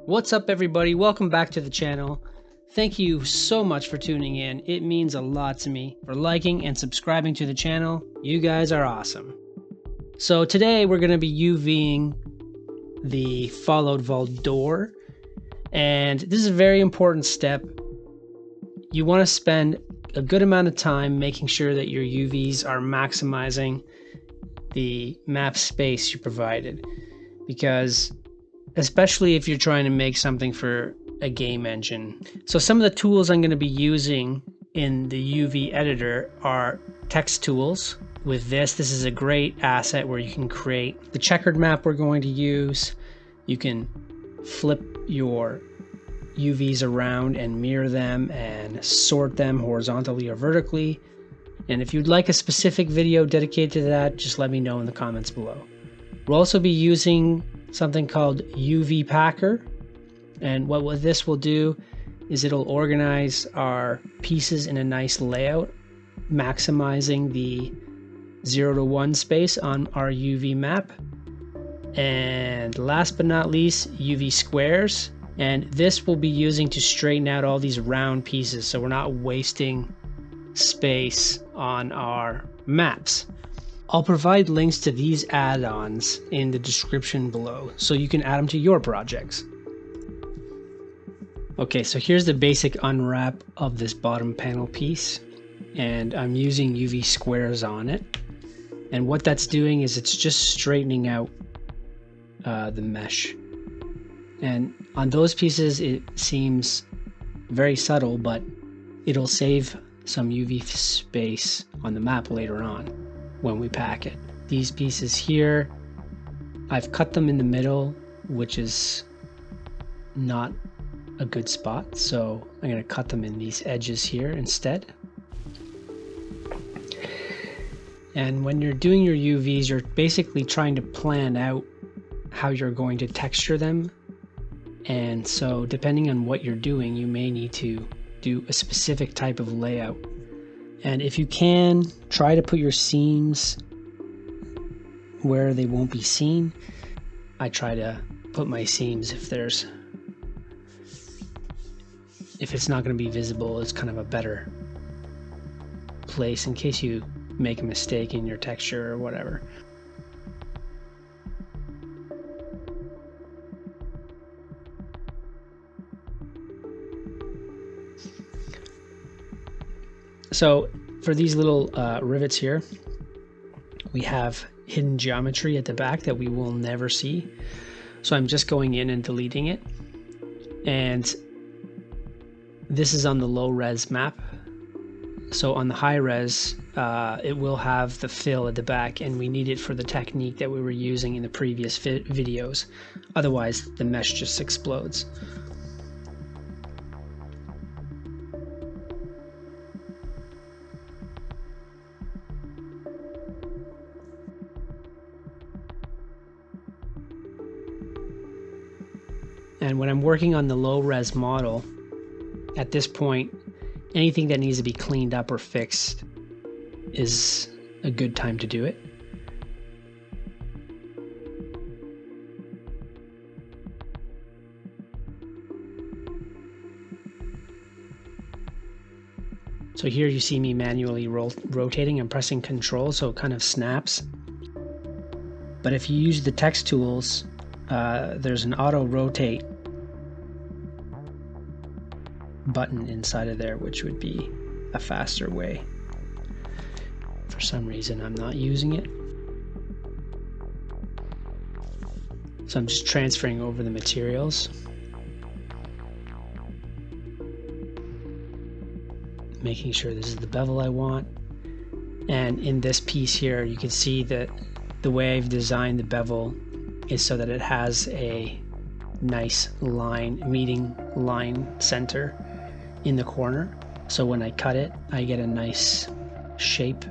What's up, everybody? Welcome back to the channel. Thank you so much for tuning in. It means a lot to me. For liking and subscribing to the channel. You guys are awesome. So today we're going to be UVing the followed vault door, and this is a very important step. You want to spend a good amount of time making sure that your UVs are maximizing the map space you provided, because especially if you're trying to make something for a game engine. So some of the tools I'm going to be using in the UV editor are TexTools. With this is a great asset where you can create the checkered map we're going to use. You can flip your UVs around and mirror them and sort them horizontally or vertically. And if you'd like a specific video dedicated to that, just let me know in the comments below. We'll also be using something called UV Packer, and what this will do is it'll organize our pieces in a nice layout, maximizing the 0 to 1 space on our UV map. And last but not least, UV Squares, and this will be using to straighten out all these round pieces so we're not wasting space on our maps. I'll provide links to these add-ons in the description below so you can add them to your projects. Okay, so here's the basic unwrap of this bottom panel piece, and I'm using UV Squares on it. And what that's doing is it's just straightening out the mesh. And on those pieces it seems very subtle, but it'll save some UV space on the map later on when we pack it. These pieces here, I've cut them in the middle, which is not a good spot, so I'm going to cut them in these edges here instead. And when you're doing your UVs, you're basically trying to plan out how you're going to texture them, and so depending on what you're doing, you may need to do a specific type of layout. And if you can, try to put your seams where they won't be seen. I try to put my seams if it's not going to be visible, it's kind of a better place in case you make a mistake in your texture or whatever. So for these little rivets here, we have hidden geometry at the back that we will never see. So I'm just going in and deleting it. And this is on the low res map. So on the high res, it will have the fill at the back, and we need it for the technique that we were using in the previous videos. Otherwise, the mesh just explodes. And when I'm working on the low res model, at this point, anything that needs to be cleaned up or fixed is a good time to do it. So here you see me manually rotating and pressing Control, so it kind of snaps. But if you use the TexTools, there's an auto rotate button inside of there, which would be a faster way. For some reason I'm not using it, so I'm just transferring over the materials, making sure this is the bevel I want. And in this piece here, you can see that the way I've designed the bevel is so that it has a nice meeting line center in the corner. So when I cut it, I get a nice shape.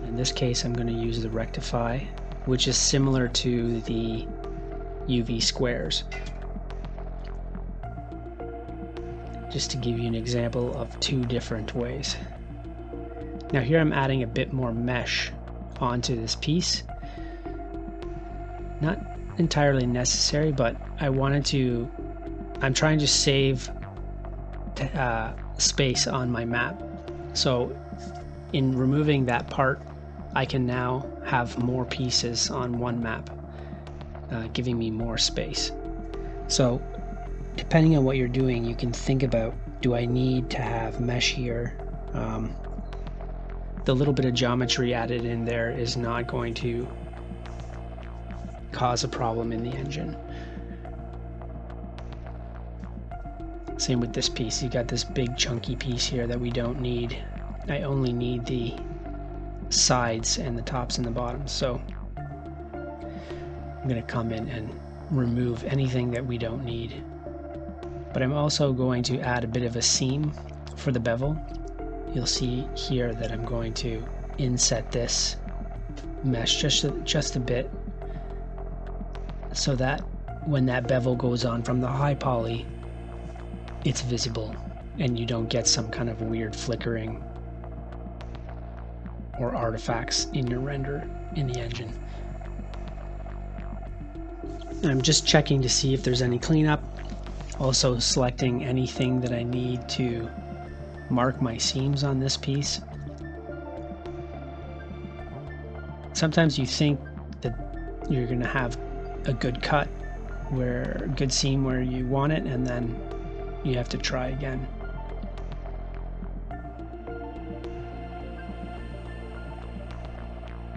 In this case, I'm going to use the rectify, which is similar to the UV Squares. Just to give you an example of two different ways. Now here I'm adding a bit more mesh onto this piece. Not entirely necessary, but I'm trying to save space on my map. So in removing that part, I can now have more pieces on one map, giving me more space. So depending on what you're doing, you can think about, do I need to have mesh here? The little bit of geometry added in there is not going to cause a problem in the engine. Same with this piece. You got this big chunky piece here that we don't need. I only need the sides and the tops and the bottoms. So I'm going to come in and remove anything that we don't need. But I'm also going to add a bit of a seam for the bevel. You'll see here that I'm going to inset this mesh just a bit, so that when that bevel goes on from the high poly, it's visible and you don't get some kind of weird flickering or artifacts in your render in the engine. I'm just checking to see if there's any cleanup. Also selecting anything that I need to mark my seams on this piece. Sometimes you think that you're going to have a good cut, a good seam where you want it, and then you have to try again.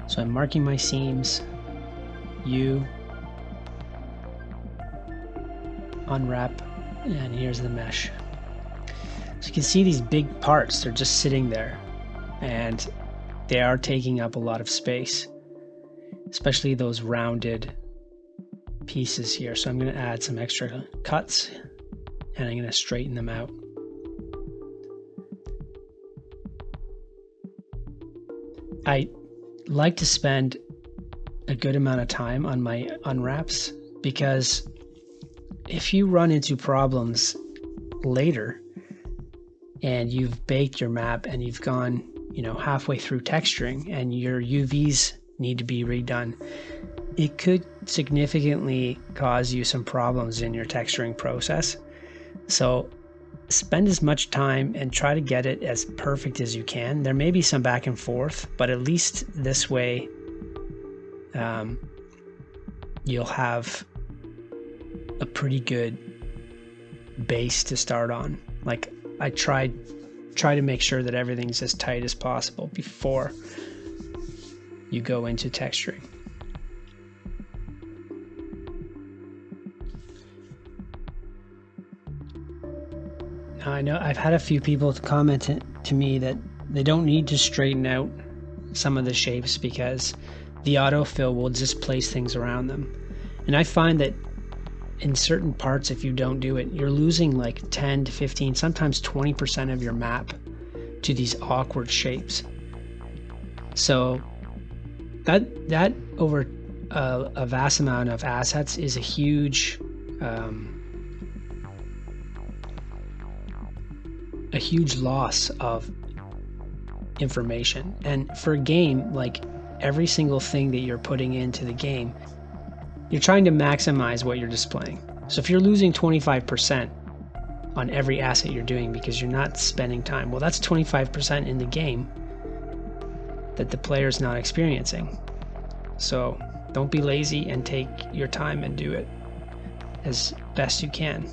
So I'm marking my seams, unwrap, and here's the mesh. So you can see these big parts, they're just sitting there and they are taking up a lot of space, especially those rounded pieces here. So I'm going to add some extra cuts and I'm going to straighten them out. I like to spend a good amount of time on my unwraps, because if you run into problems later and you've baked your map and you've gone, halfway through texturing and your UVs need to be redone, it could significantly cause you some problems in your texturing process. So spend as much time and try to get it as perfect as you can. There may be some back and forth, but at least this way you'll have a pretty good base to start on. Like, I try to make sure that everything's as tight as possible before you go into texturing. Now, I know I've had a few people comment to me that they don't need to straighten out some of the shapes because the autofill will just place things around them. And I find that in certain parts, if you don't do it, you're losing like 10 to 15, sometimes 20% of your map to these awkward shapes. So that over a vast amount of assets is a huge loss of information. And for a game, like, every single thing that you're putting into the game, you're trying to maximize what you're displaying. So if you're losing 25% on every asset you're doing because you're not spending time, well, that's 25% in the game that the player's not experiencing. So don't be lazy and take your time and do it as best you can.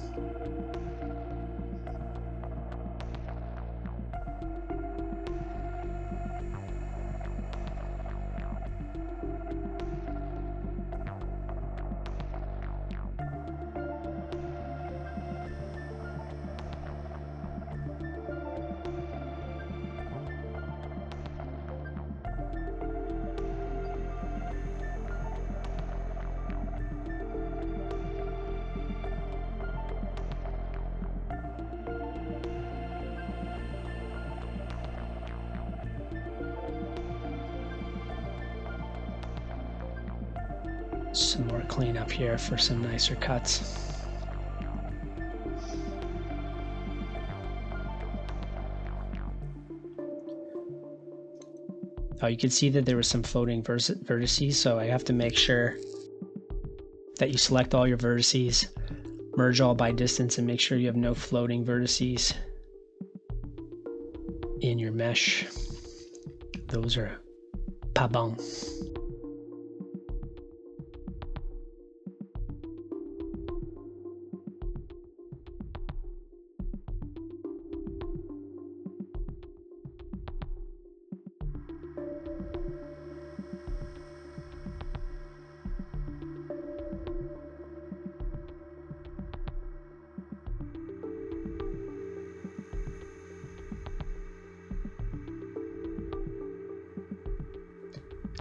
Some more cleanup here for some nicer cuts. Oh, you can see that there was some floating vertices, so I have to make sure that you select all your vertices, merge all by distance, and make sure you have no floating vertices in your mesh. Those are pas bon.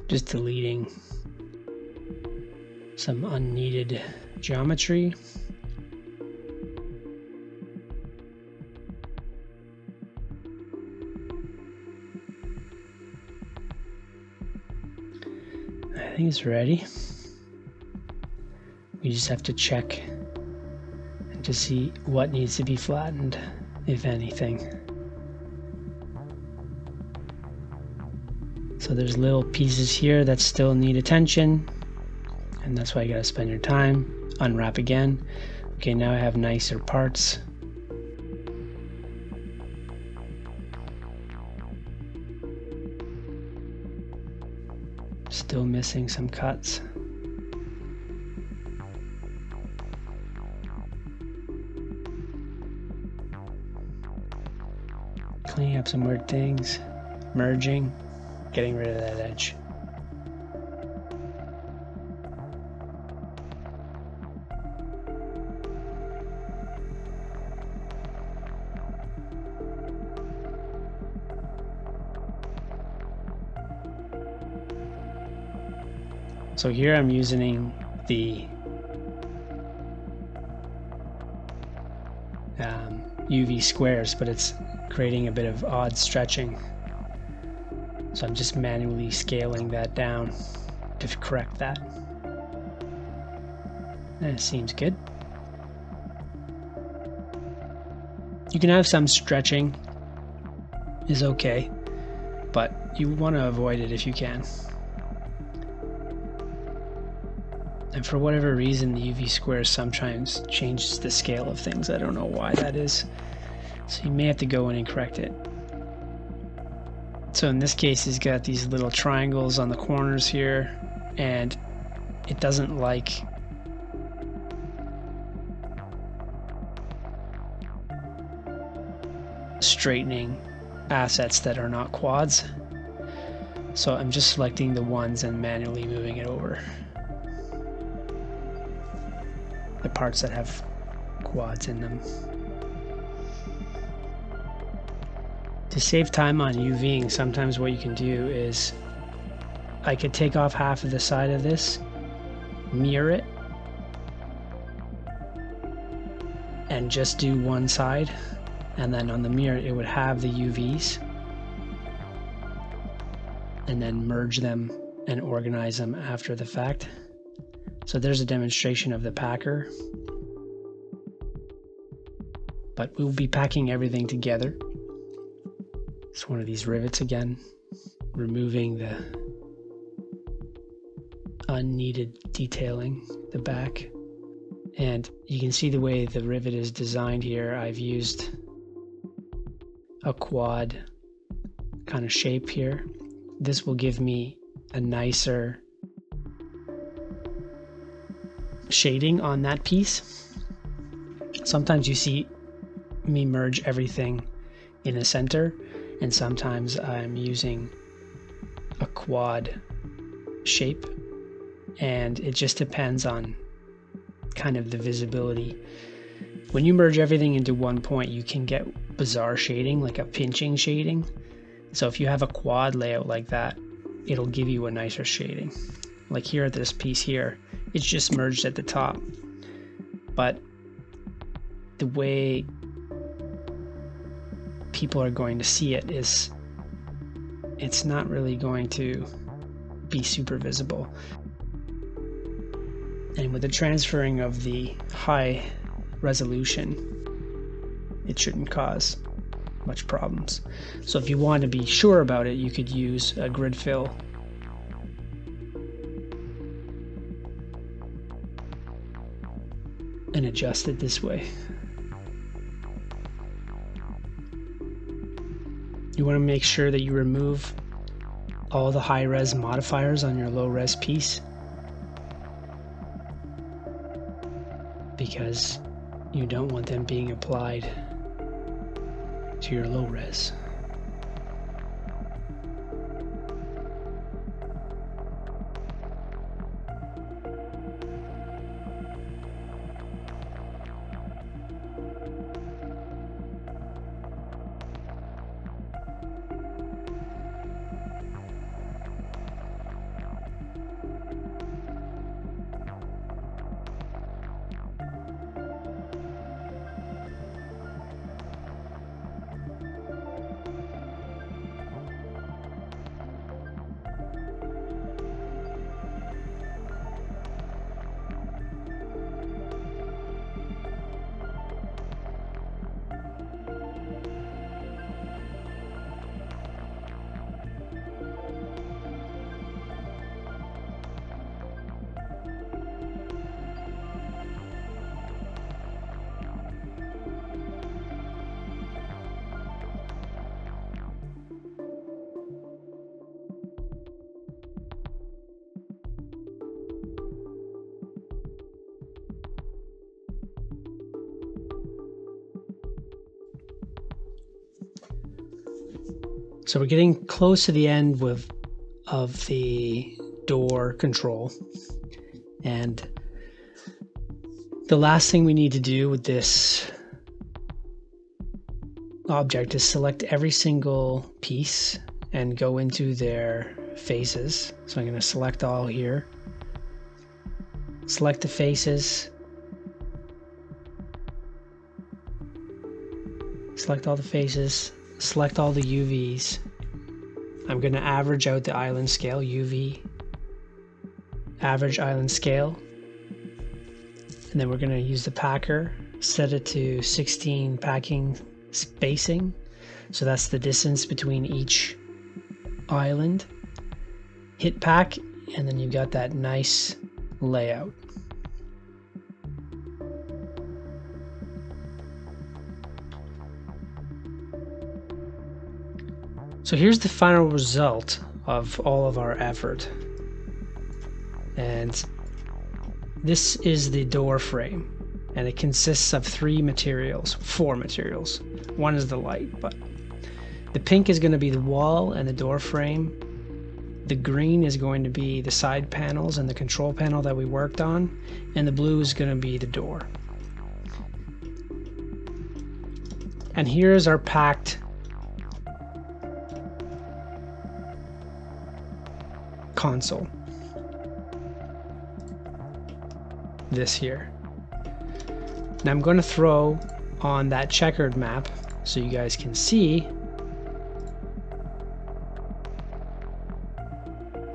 Just deleting some unneeded geometry. I think it's ready. We just have to check and to see what needs to be flattened, if anything. So there's little pieces here that still need attention, and that's why you gotta spend your time. Unwrap again. Okay, now I have nicer parts. Still missing some cuts. Cleaning up some weird things. Merging. Getting rid of that edge. So here I'm using the UV squares, but it's creating a bit of odd stretching. So I'm just manually scaling that down to correct that. And it seems good. You can have some stretching, is okay, but you want to avoid it if you can. And for whatever reason, the UV square sometimes changes the scale of things. I don't know why that is. So you may have to go in and correct it. So in this case, he's got these little triangles on the corners here, and it doesn't like straightening assets that are not quads. So I'm just selecting the ones and manually moving it over. The parts that have quads in them. To save time on UVing, sometimes what you can do is I could take off half of the side of this, mirror it, and just do one side, and then on the mirror it would have the UVs, and then merge them and organize them after the fact. So there's a demonstration of the packer, but we'll be packing everything together. It's one of these rivets again, removing the unneeded detailing, the back. And you can see the way the rivet is designed here. I've used a quad kind of shape here. This will give me a nicer shading on that piece. Sometimes you see me merge everything in the center, and sometimes I'm using a quad shape, and it just depends on kind of the visibility. When you merge everything into one point, you can get bizarre shading, like a pinching shading. So if you have a quad layout like that, it'll give you a nicer shading. Like here at this piece here, it's just merged at the top, but the way people are going to see it is it's not really going to be super visible. And with the transferring of the high resolution, it shouldn't cause much problems. So if you want to be sure about it, you could use a grid fill and adjust it this way. You want to make sure that you remove all the high-res modifiers on your low-res piece, because you don't want them being applied to your low-res. So we're getting close to the end of the door control, and the last thing we need to do with this object is select every single piece and go into their faces. So I'm going to select all here, select the faces, select all the faces, select all the UVs. I'm going to average out the island scale, UV, average island scale. And then we're going to use the packer, set it to 16 packing spacing. So that's the distance between each island. Hit pack, and then you've got that nice layout. So here's the final result of all of our effort. And this is the door frame, and it consists of four materials. One is the light, but the pink is going to be the wall and the door frame. The green is going to be the side panels and the control panel that we worked on, and the blue is going to be the door. And here's our packed console. This here. Now I'm going to throw on that checkered map so you guys can see.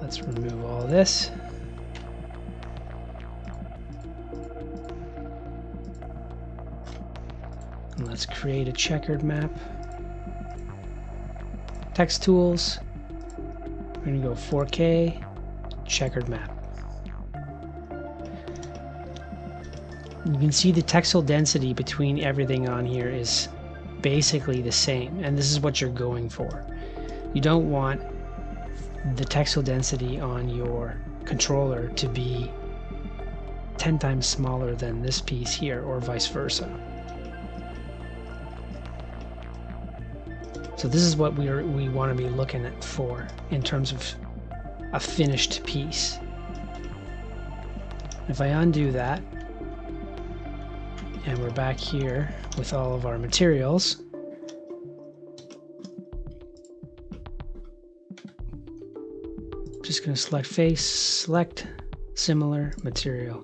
Let's remove all this. And let's create a checkered map. TexTools. We're going to go 4K, checkered map. You can see the texel density between everything on here is basically the same, and this is what you're going for. You don't want the texel density on your controller to be 10 times smaller than this piece here, or vice versa. So this is what we want to be looking at for in terms of a finished piece. If I undo that, and we're back here with all of our materials, just going to select face, select similar material.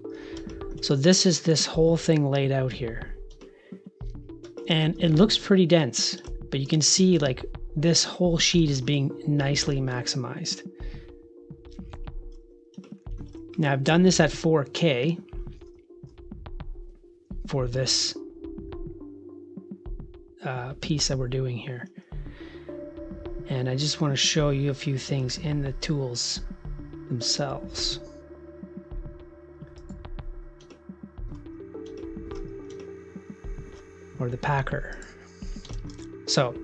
So this is this whole thing laid out here, and it looks pretty dense. But you can see like this whole sheet is being nicely maximized. Now I've done this at 4K for this piece that we're doing here. And I just want to show you a few things in the tools themselves. or the packer. So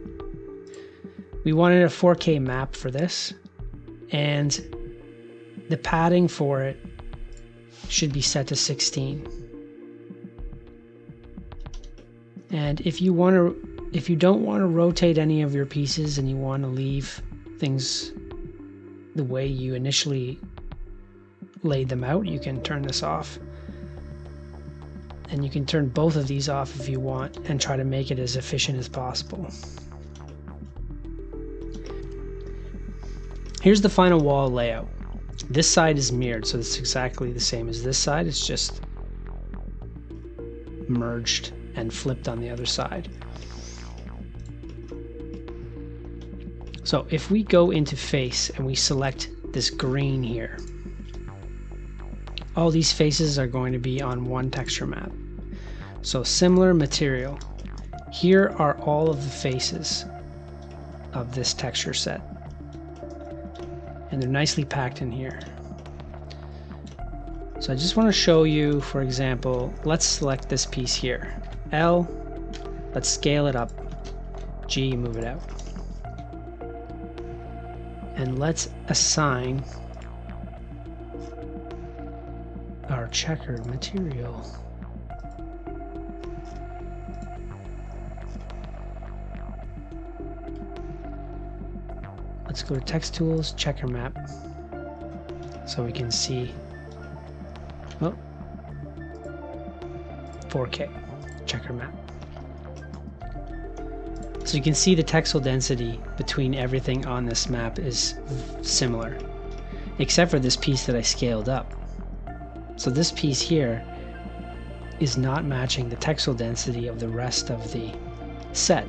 we wanted a 4K map for this, and the padding for it should be set to 16. And if you don't want to rotate any of your pieces and you want to leave things the way you initially laid them out, you can turn this off. And you can turn both of these off if you want and try to make it as efficient as possible. Here's the final wall layout. This side is mirrored, so it's exactly the same as this side. It's just merged and flipped on the other side. So if we go into face and we select this green here, all these faces are going to be on one texture map. So similar material. Here are all of the faces of this texture set. And they're nicely packed in here. So I just want to show you, for example, let's select this piece here. L, let's scale it up. G, move it out. And let's assign our checkered material. Let's go to TexTools, checker map, so we can see, oh, 4K, checker map. So you can see the texel density between everything on this map is similar, except for this piece that I scaled up. So this piece here is not matching the texel density of the rest of the set.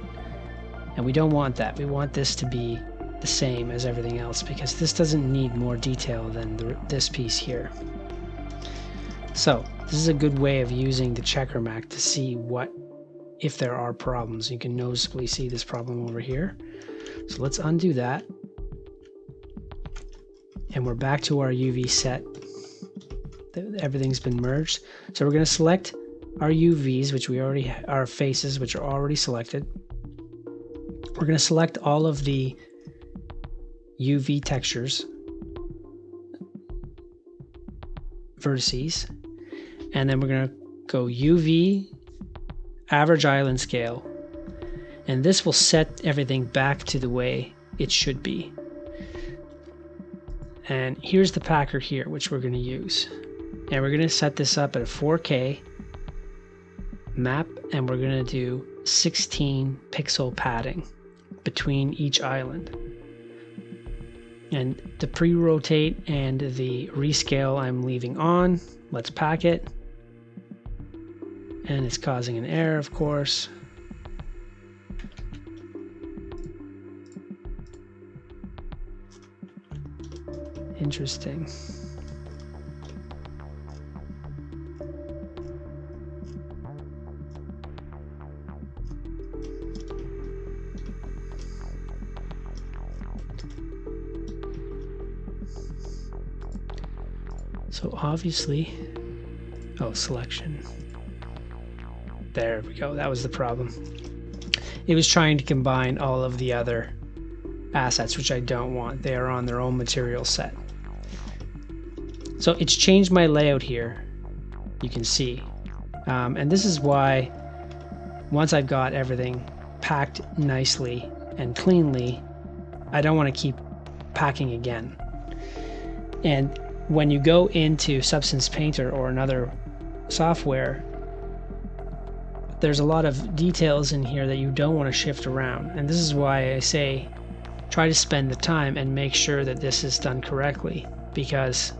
And we don't want that. We want this to be the same as everything else because this doesn't need more detail than this piece here. So this is a good way of using the checker map to see if there are problems. You can noticeably see this problem over here. So let's undo that. And we're back to our UV set. Everything's been merged. So we're going to select our UVs, which we already our faces, which are already selected. We're going to select all of the UV textures, vertices, and then we're going to go UV average island scale, and this will set everything back to the way it should be. And here's the packer here, which we're going to use. And we're going to set this up at a 4K map, and we're going to do 16 pixel padding between each island. And the pre-rotate and the rescale I'm leaving on. Let's pack it. And it's causing an error, of course. Interesting. So obviously, oh, selection. There we go, that was the problem. It was trying to combine all of the other assets, which I don't want. They are on their own material set. So it's changed my layout here, you can see. And this is why, once I've got everything packed nicely and cleanly, I don't want to keep packing again. And when you go into Substance Painter or another software, there's a lot of details in here that you don't want to shift around. And this is why I say try to spend the time and make sure that this is done correctly, because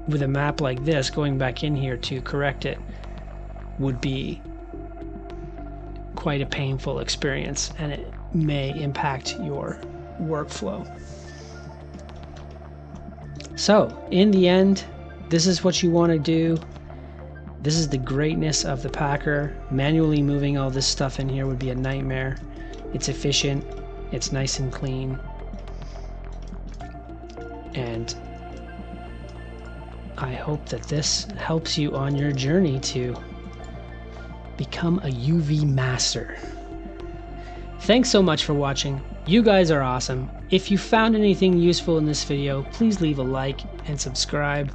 with a map like this, going back in here to correct it would be quite a painful experience, and it may impact your workflow. So in the end, this is what you want to do. This is the greatness of the packer. Manually moving all this stuff in here would be a nightmare. It's efficient, it's nice and clean, and I hope that this helps you on your journey to become a UV master. Thanks so much for watching. You guys are awesome. If you found anything useful in this video, please leave a like and subscribe.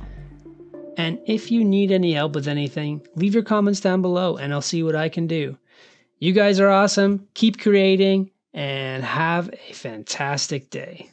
And if you need any help with anything, leave your comments down below and I'll see what I can do. You guys are awesome. Keep creating and have a fantastic day.